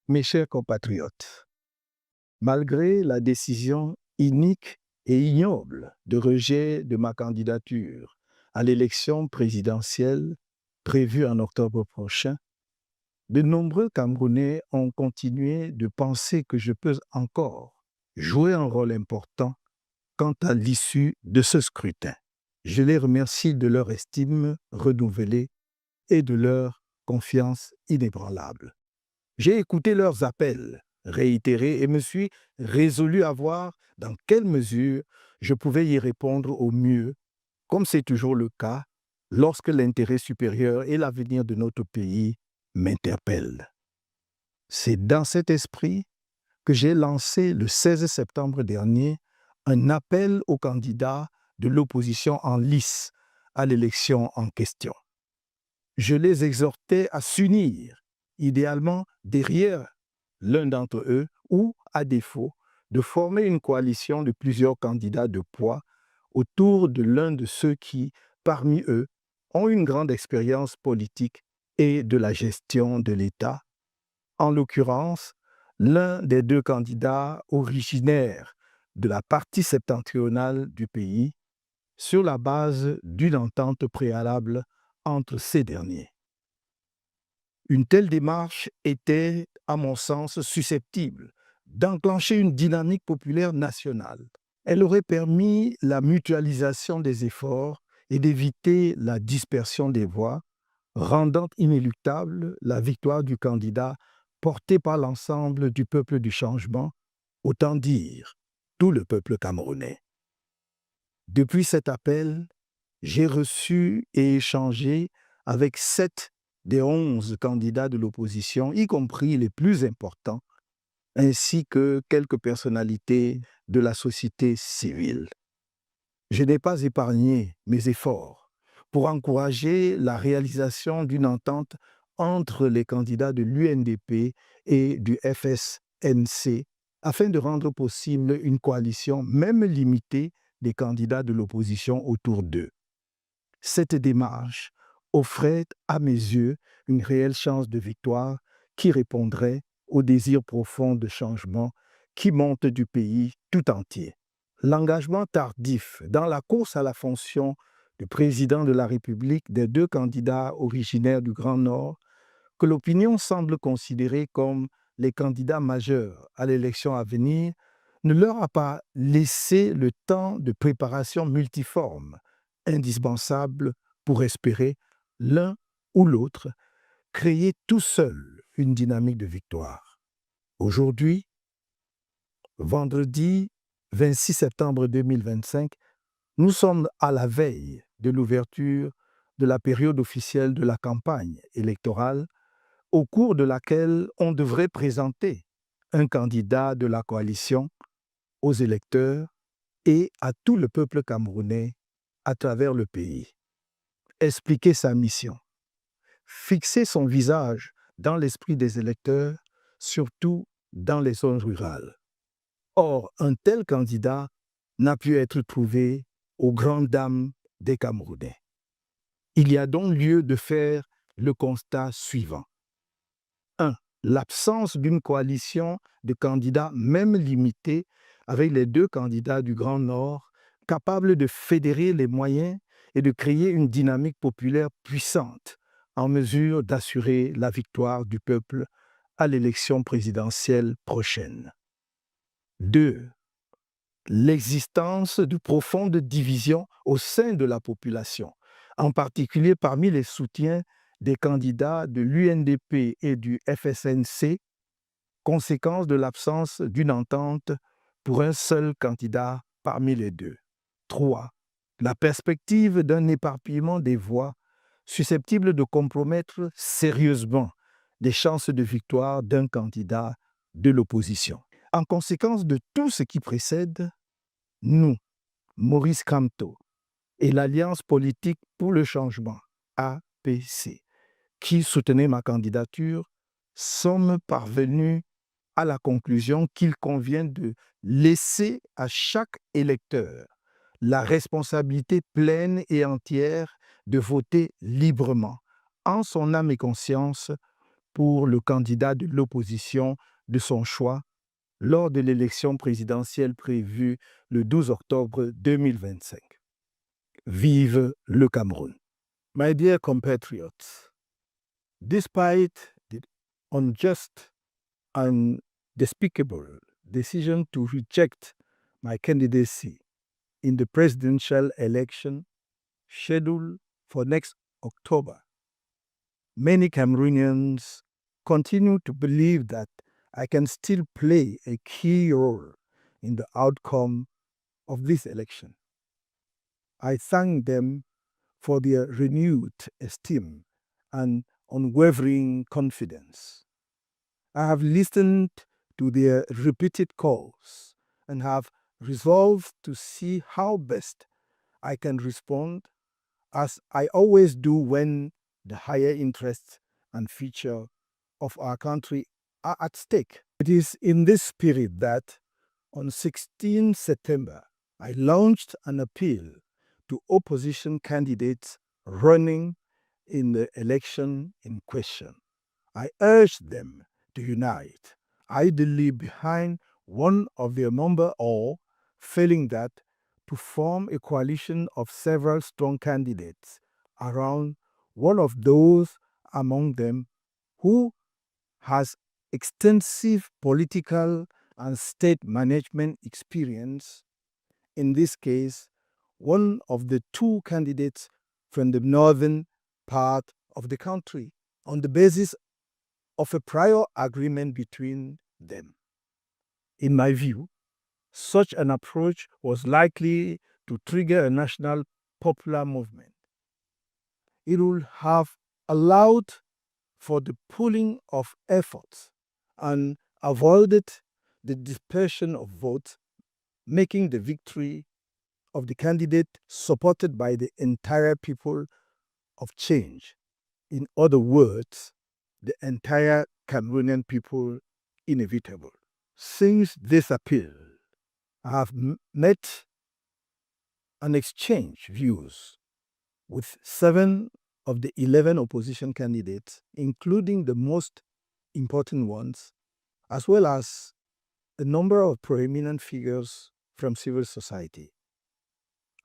Mes chers compatriotes, malgré la décision inique et ignoble de rejet de ma candidature à l'élection présidentielle prévue en octobre prochain, de nombreux Camerounais ont continué de penser que je peux encore jouer un rôle important quant à l'issue de ce scrutin. Je les remercie de leur estime renouvelée et de leur confiance inébranlable. J'ai écouté leurs appels réitérés et me suis résolu à voir dans quelle mesure je pouvais y répondre au mieux, comme c'est toujours le cas lorsque l'intérêt supérieur et l'avenir de notre pays m'interpellent. C'est dans cet esprit que j'ai lancé le 16 septembre dernier un appel aux candidats de l'opposition en lice à l'élection en question. Je les exhortais à s'unir, idéalement derrière l'un d'entre eux, ou, à défaut, de former une coalition de plusieurs candidats de poids autour de l'un de ceux qui, parmi eux, ont une grande expérience politique et de la gestion de l'État, en l'occurrence, l'un des deux candidats originaires de la partie septentrionale du pays, sur la base d'une entente préalable entre ces derniers. Une telle démarche était, à mon sens, susceptible d'enclencher une dynamique populaire nationale. Elle aurait permis la mutualisation des efforts et d'éviter la dispersion des voix, rendant inéluctable la victoire du candidat porté par l'ensemble du peuple du changement, autant dire tout le peuple camerounais. Depuis cet appel, j'ai reçu et échangé avec 7 des 11 candidats de l'opposition, y compris les plus importants, ainsi que quelques personnalités de la société civile. Je n'ai pas épargné mes efforts pour encourager la réalisation d'une entente entre les candidats de l'UNDP et du FSNC afin de rendre possible une coalition, même limitée, des candidats de l'opposition autour d'eux. Cette démarche offrait, à mes yeux, une réelle chance de victoire qui répondrait au désir profond de changement qui monte du pays tout entier. L'engagement tardif dans la course à la fonction de président de la République des deux candidats originaires du Grand Nord, que l'opinion semble considérer comme les candidats majeurs à l'élection à venir, ne leur a pas laissé le temps de préparation multiforme, indispensable pour espérer, l'un ou l'autre, créer tout seul une dynamique de victoire. Aujourd'hui, vendredi 26 septembre 2025, nous sommes à la veille de l'ouverture de la période officielle de la campagne électorale, au cours de laquelle on devrait présenter un candidat de la coalition aux électeurs et à tout le peuple camerounais à travers le pays. Expliquer sa mission, fixer son visage dans l'esprit des électeurs, surtout dans les zones rurales. Or, un tel candidat n'a pu être trouvé aux grandes dames des Camerounais. Il y a donc lieu de faire le constat suivant. 1. L'absence d'une coalition de candidats, même limitée, avec les deux candidats du Grand Nord, capables de fédérer les moyens et de créer une dynamique populaire puissante, en mesure d'assurer la victoire du peuple à l'élection présidentielle prochaine. 2. L'existence de profondes divisions au sein de la population, en particulier parmi les soutiens des candidats de l'UNDP et du FSNC, conséquence de l'absence d'une entente pour un seul candidat parmi les deux. 3. La perspective d'un éparpillement des voix susceptible de compromettre sérieusement les chances de victoire d'un candidat de l'opposition. En conséquence de tout ce qui précède, nous, Maurice Kamto et l'Alliance politique pour le changement, APC, qui soutenait ma candidature, sommes parvenus à la conclusion qu'il convient de laisser à chaque électeur la responsabilité pleine et entière de voter librement, en son âme et conscience, pour le candidat de l'opposition de son choix lors de l'élection présidentielle prévue le 12 octobre 2025. Vive le Cameroun. My dear compatriots, despite the unjust and despicable decision to reject my candidacy in the presidential election scheduled for next October, many Cameroonians continue to believe that I can still play a key role in the outcome of this election. I thank them for their renewed esteem and unwavering confidence. I have listened to their repeated calls and have resolved to see how best I can respond, as I always do when the higher interests and future of our country are at stake. It is in this spirit that on 16 September, I launched an appeal to opposition candidates running in the election in question. I urged them to unite, ideally behind one of their member or, failing that, to form a coalition of several strong candidates around one of those among them who has extensive political and state management experience, in this case, one of the two candidates from the northern part of the country, on the basis of a prior agreement between them. In my view, such an approach was likely to trigger a national popular movement. It would have allowed for the pooling of efforts and avoided the dispersion of votes, making the victory of the candidate supported by the entire people of change. In other words, the entire Cameroonian people inevitable. Since this appeal, I have met and exchanged views with 7 of the 11 opposition candidates, including the most important ones, as well as a number of prominent figures from civil society.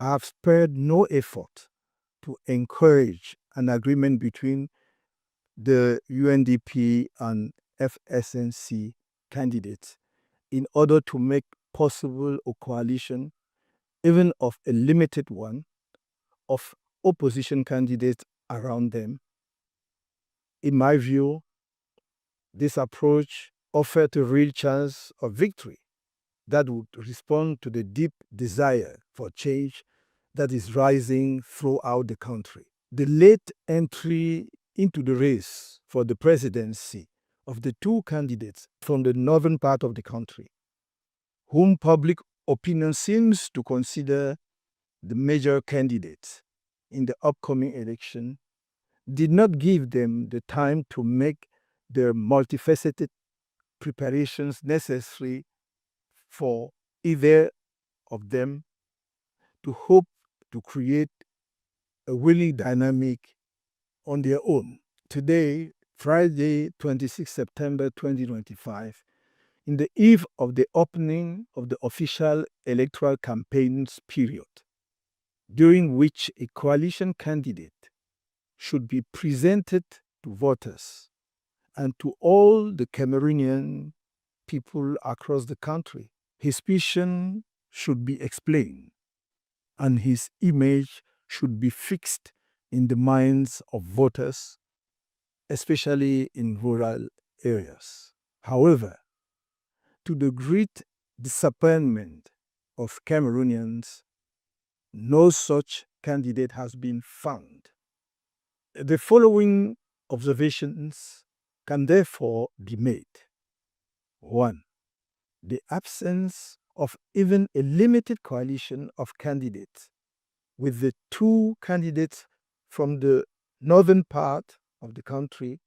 I have spared no effort to encourage an agreement between the UNDP and FSNC candidates in order to make possible a coalition, even of a limited one, of opposition candidates around them. In my view, this approach offered a real chance of victory that would respond to the deep desire for change that is rising throughout the country. The late entry into the race for the presidency of the two candidates from the northern part of the country, whom public opinion seems to consider the major candidates in the upcoming election, did not give them the time to make the multifaceted preparations necessary for either of them to hope to create a winning dynamic on their own. Today, Friday, 26 September 2025, in the eve of the opening of the official electoral campaigns period, during which a coalition candidate should be presented to voters and to all the Cameroonian people across the country. His vision should be explained, and his image should be fixed in the minds of voters, especially in rural areas. However, to the great disappointment of Cameroonians, no such candidate has been found. The following observations can therefore be made. 1. The absence of even a limited coalition of candidates, with the two candidates from the northern part of the country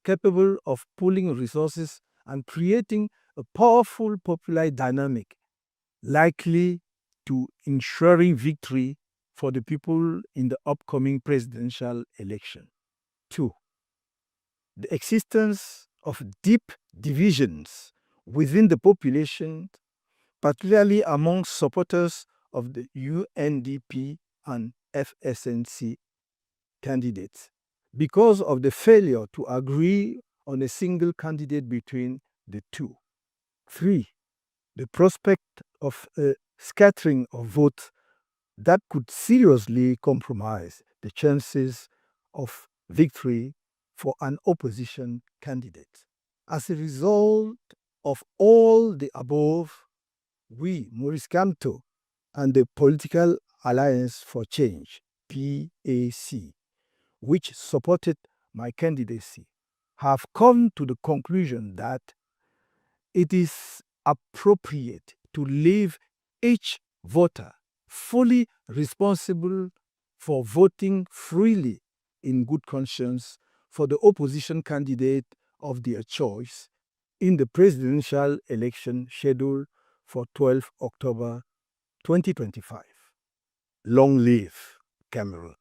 capable of pooling resources and creating a powerful popular dynamic likely to ensuring victory for the people in the upcoming presidential election. 2. the existence of deep divisions within the population, particularly among supporters of the UNDP and FSNC candidates, because of the failure to agree on a single candidate between the two. 3. The prospect of a scattering of votes that could seriously compromise the chances of victory for an opposition candidate. As a result of all the above, we, Maurice Kamto, and the Political Alliance for Change, PAC, which supported my candidacy, have come to the conclusion that it is appropriate to leave each voter fully responsible for voting freely in good conscience for the opposition candidate of their choice in the presidential election scheduled for 12 October 2025. Long live Cameroon.